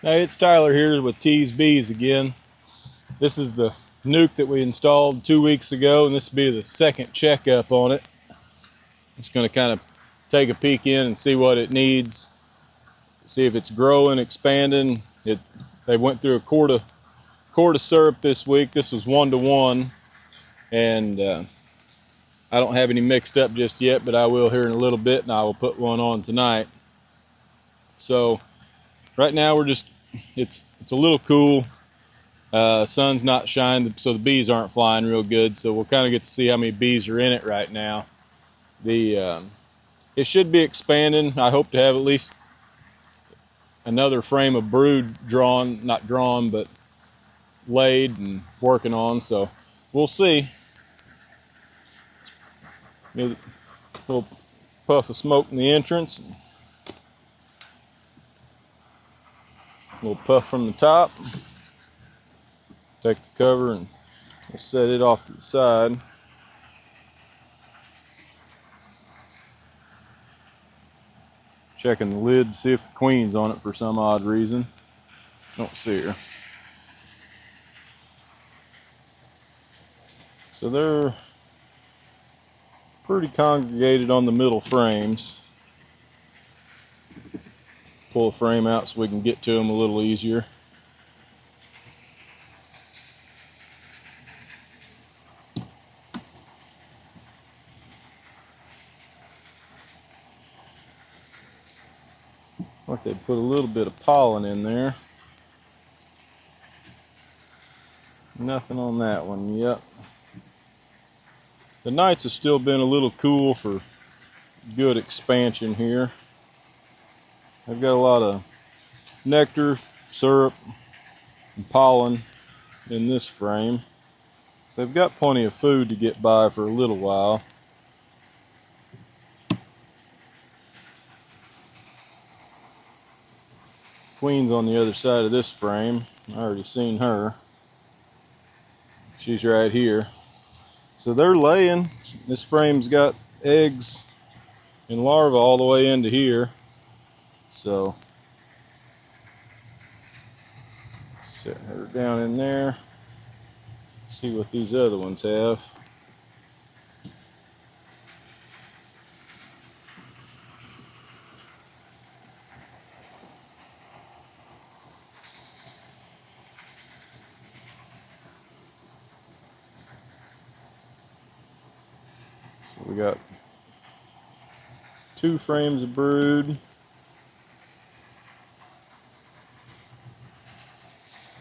Hey, it's Tyler here with T's Bees again. This is the nuke that we installed 2 weeks ago, and this will be the second checkup on it. Just going to kind of take a peek in and see what it needs, see if it's growing, expanding. They went through a quart of syrup this week. This was 1-to-1, and I don't have any mixed up just yet, but I will here in a little bit, and I will put one on tonight. So right now it's a little cool. Sun's not shining, so the bees aren't flying real good. So we'll kind of get to see how many bees are in it right now. It should be expanding. I hope to have at least another frame of brood not drawn, but laid and working on. So we'll see. A little puff of smoke in the entrance. A little puff from the top. Take the cover and set it off to the side. Checking the lid to see if the queen's on it for some odd reason. Don't see her. So they're pretty congregated on the middle frames. Pull the frame out so we can get to them a little easier. Like they put a little bit of pollen in there. Nothing on that one yet. The nights have still been a little cool for good expansion here. I've got a lot of nectar, syrup, and pollen in this frame. So they've got plenty of food to get by for a little while. Queen's on the other side of this frame. I already seen her. She's right here. So they're laying. This frame's got eggs and larvae all the way into here. So set her down in there. See what these other ones have. So we got 2 frames of brood,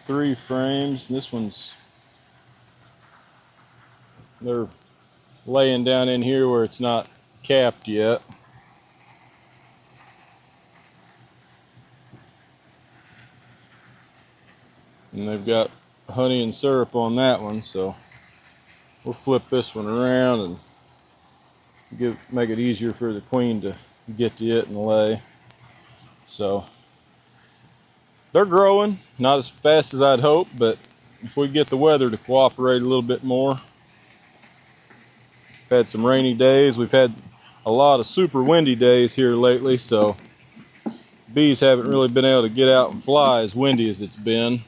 3 frames. This one's, they're laying down in here where it's not capped yet. And they've got honey and syrup on that one, so we'll flip this one around and make it easier for the queen to get to it and lay. So they're growing, not as fast as I'd hope, but if we get the weather to cooperate a little bit more. We've had some rainy days. We've had a lot of super windy days here lately, so bees haven't really been able to get out and fly as windy as it's been.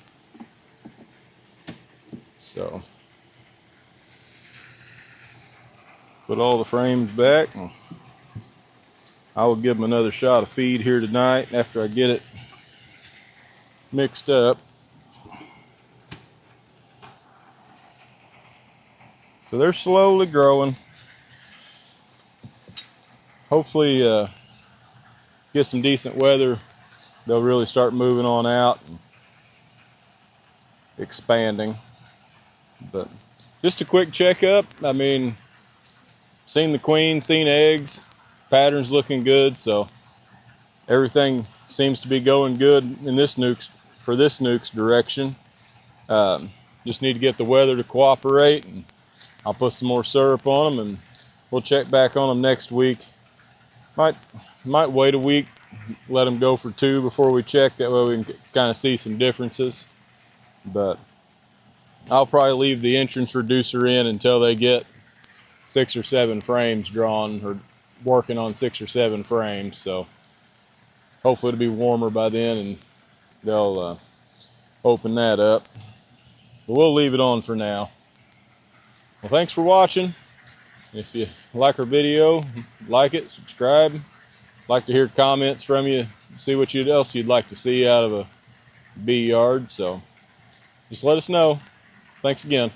So put all the frames back. I will give them another shot of feed here tonight after I get it mixed up. So they're slowly growing. Hopefully get some decent weather. They'll really start moving on out and expanding. But just a quick checkup. I mean, seen the queen, seen eggs, patterns looking good, so everything seems to be going good in this nuke's direction. Just need to get the weather to cooperate, and I'll put some more syrup on them, and we'll check back on them next week. Might wait a week, let them go for 2 before we check. That way we can kind of see some differences. But I'll probably leave the entrance reducer in until they get 6 or 7 frames drawn, or working on 6 or 7 frames. So hopefully it'll be warmer by then and they'll open that up. But we'll leave it on for now. Well, thanks for watching. If you like our video, like it, subscribe. Like to hear comments from you, see what else you'd like to see out of a bee yard. So just let us know. Thanks again.